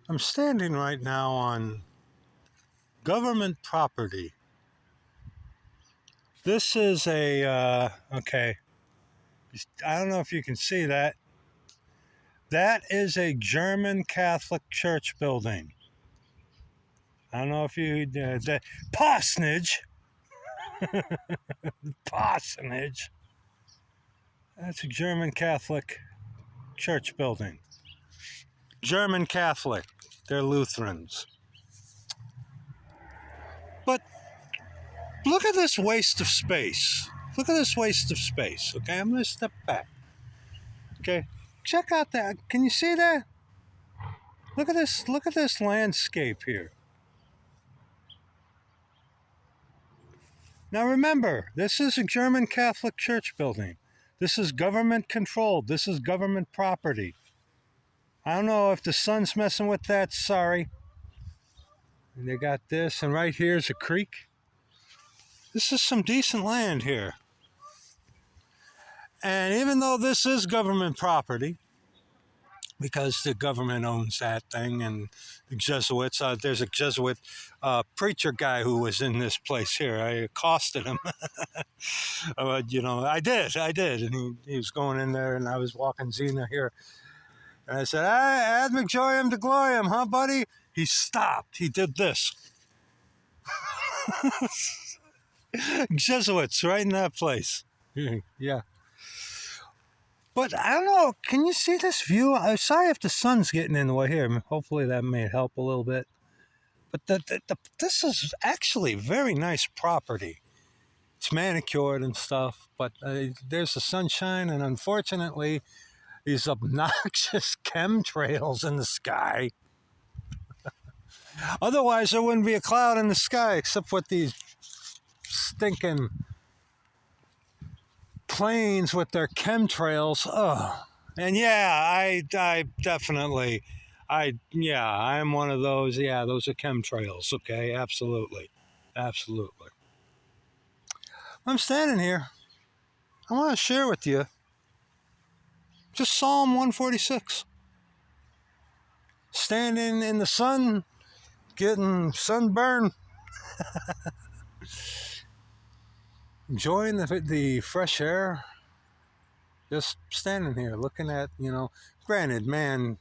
I'm standing right now on government property. This is okay, I don't know if you can see that. That is a German Catholic church building. I don't know if you, the parsonage, parsonage. That's a German Catholic church building. German Catholic. They're Lutherans. But look at this waste of space. Look at this waste of space. Okay, I'm going to step back. Okay, check out that. Can you see that? Look at this. Look at this landscape here. Now remember, this is a German Catholic church building. This is government controlled. This is government property. I don't know if the sun's messing with that. Sorry. And they got this, and right here is a creek. This is some decent land here. And even though this is government property, because the government owns that thing, and the Jesuits, there's a Jesuit preacher guy who was in this place here. I accosted him. I did. And he was going in there, and I was walking Zena here. And I said, ad majorem de gloriam, huh, buddy? He stopped. He did this. Jesuits right in that place. Yeah. But I don't know. Can you see this view? I'm sorry if the sun's getting in the way here. Hopefully that may help a little bit. But this is actually very nice property. It's manicured and stuff, but there's the sunshine, and unfortunately, these obnoxious chemtrails in the sky. Otherwise, there wouldn't be a cloud in the sky except with these stinking planes with their chemtrails. Ugh. And yeah, I definitely, I'm one of those. Yeah, those are chemtrails. Okay, absolutely. I'm standing here. I want to share with you just Psalm 146. Standing in the sun, getting sunburned, enjoying the fresh air, just standing here looking at, granted, man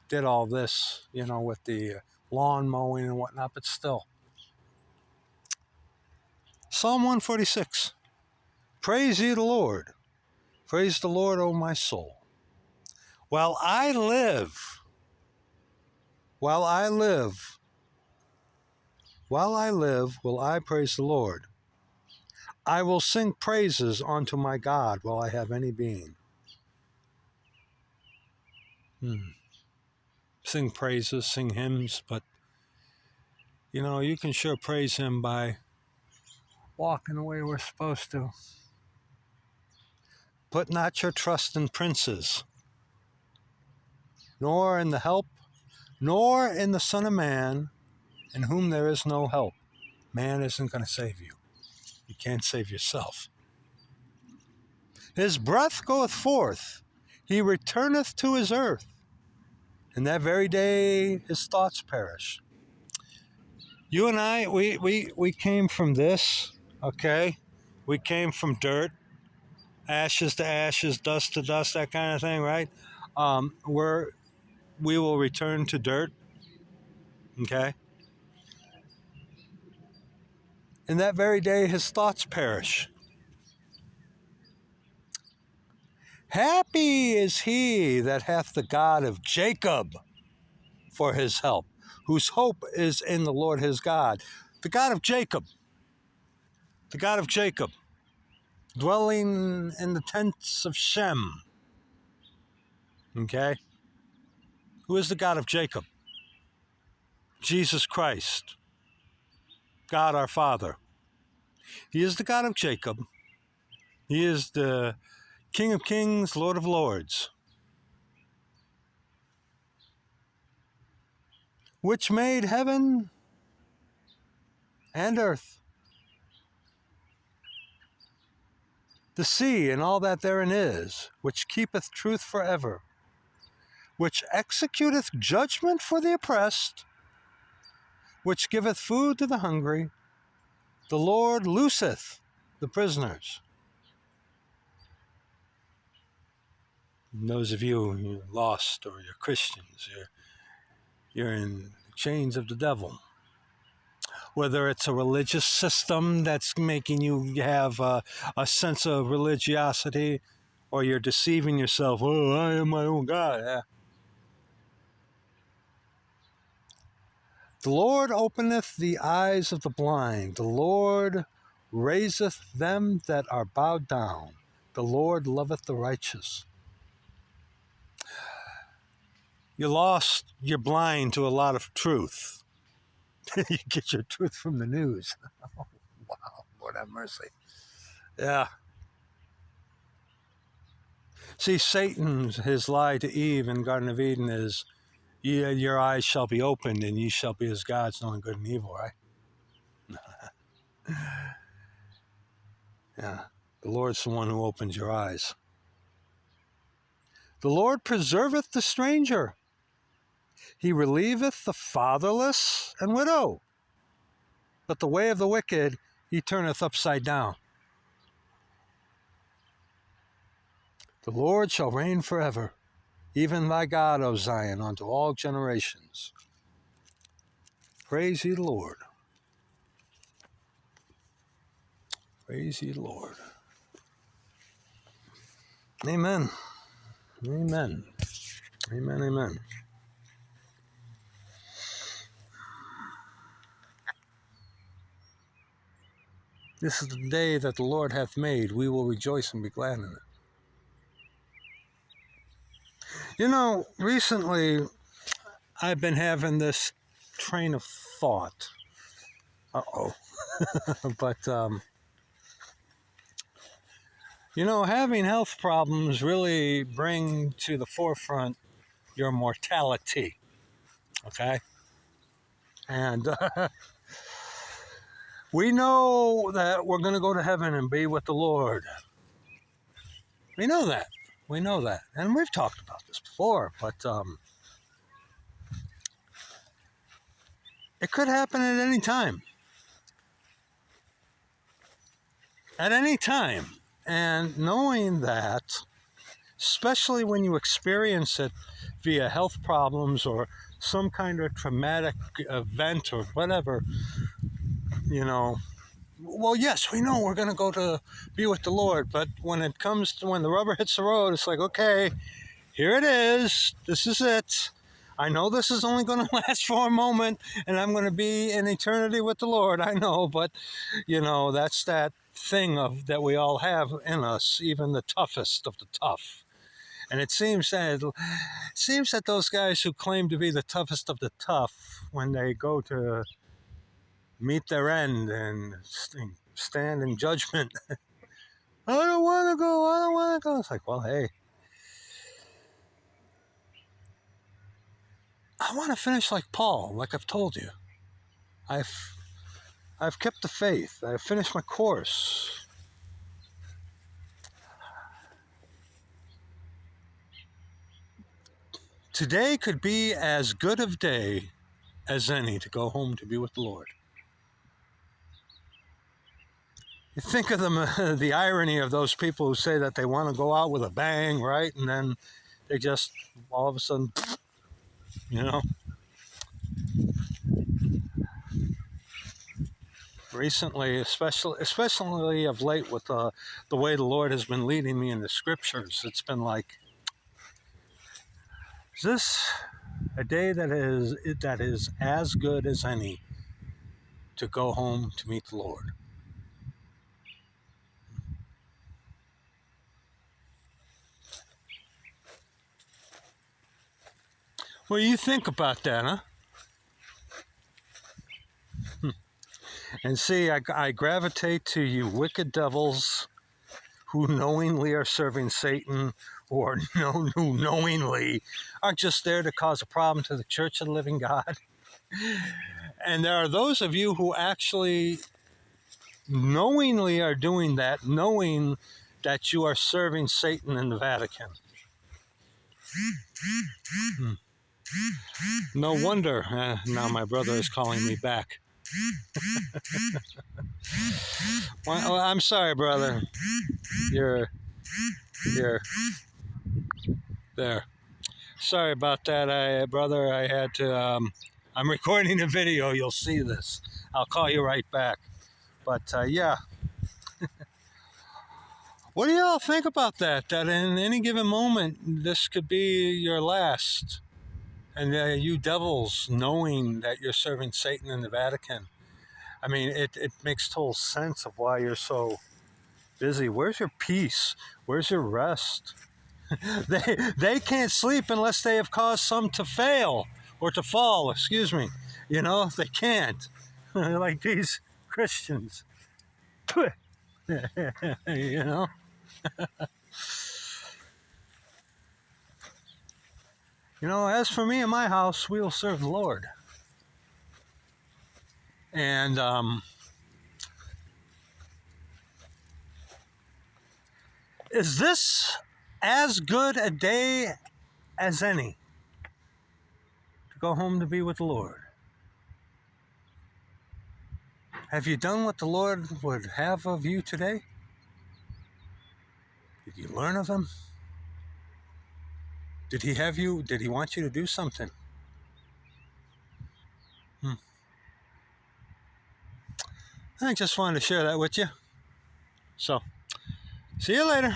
did all this, with the lawn mowing and whatnot, but still. Psalm 146. Praise ye the Lord. Praise the Lord, O my soul. While I live, will I praise the Lord. I will sing praises unto my God while I have any being. Sing praises, sing hymns, but, you can sure praise him by walking the way we're supposed to. Put not your trust in princes, nor in the help, nor in the Son of Man, in whom there is no help. Man isn't going to save you. You can't save yourself. His breath goeth forth, he returneth to his earth, and that very day his thoughts perish. You and I, we came from this, okay? We came from dirt, ashes to ashes, dust to dust, that kind of thing, right? We will return to dirt, okay? And that very day his thoughts perish. Happy is he that hath the God of Jacob for his help, whose hope is in the Lord his God. The God of Jacob, dwelling in the tents of Shem. Okay? Who is the God of Jacob? Jesus Christ, God our Father. He is the God of Jacob. He is the King of Kings, Lord of Lords, which made heaven and earth, the sea and all that therein is, which keepeth truth forever, which executeth judgment for the oppressed, which giveth food to the hungry. The Lord looseth the prisoners. And those of you who are lost or you're Christians, you're in chains of the devil. Whether it's a religious system that's making you have a sense of religiosity, or you're deceiving yourself, oh, I am my own God. Yeah. The Lord openeth the eyes of the blind. The Lord raiseth them that are bowed down. The Lord loveth the righteous. You're lost, you're blind to a lot of truth. You get your truth from the news. Oh, wow, Lord have mercy. Yeah. See, his lie to Eve in Garden of Eden is, your eyes shall be opened and ye shall be as gods, knowing good and evil, right? Yeah. The Lord's the one who opens your eyes. The Lord preserveth the stranger. He relieveth the fatherless and widow. But the way of the wicked he turneth upside down. The Lord shall reign forever, even thy God, O Zion, unto all generations. Praise ye the Lord. Praise ye the Lord. Amen. Amen. Amen, amen. This is the day that the Lord hath made. We will rejoice and be glad in it. You know, recently I've been having this train of thought. Uh-oh. But, you know, having health problems really bring to the forefront your mortality. Okay? And we know that we're going to go to heaven and be with the Lord. We know that. We know that. And we've talked about this before, but it could happen at any time. At any time. And knowing that, especially when you experience it via health problems or some kind of traumatic event or whatever, you know, well, yes, we know we're going to go to be with the Lord, but when the rubber hits the road, it's like, okay, here it is. This is it. I know this is only going to last for a moment, and I'm going to be in eternity with the Lord. I know, but, you know, that's that thing that we all have in us, even the toughest of the tough. And it seems that those guys who claim to be the toughest of the tough, when they go to meet their end and stand in judgment, I don't want to go. I don't want to go. It's like, well, hey, I want to finish like Paul, like I've told you. I've kept the faith. I've finished my course. Today could be as good of day as any to go home to be with the Lord. You think of the irony of those people who say that they want to go out with a bang, right? And then they just, all of a sudden, you know. Recently, especially of late, with the way the Lord has been leading me in the scriptures, it's been like, is this a day that is as good as any to go home to meet the Lord? Well, you think about that, huh? And see, I gravitate to you wicked devils who knowingly are serving Satan, or who knowingly are just there to cause a problem to the Church of the Living God. And there are those of you who actually knowingly are doing that, knowing that you are serving Satan in the Vatican. Hmm. No wonder. Now my brother is calling me back. Well, I'm sorry, brother. You're there. Sorry about that, brother. I had to. I'm recording a video. You'll see this. I'll call you right back. But yeah, what do y'all think about that? That in any given moment, this could be your last. And you devils knowing that you're serving Satan in the Vatican. I mean, it makes total sense of why you're so busy. Where's your peace? Where's your rest? They can't sleep unless they have caused some to fail or to fall, excuse me. You know, they can't. Like these Christians. You know? You know, as for me and my house, we will serve the Lord. And is this as good a day as any to go home to be with the Lord? Have you done what the Lord would have of you today? Did you learn of Him? Did He want you to do something? I just wanted to share that with you. So, see you later.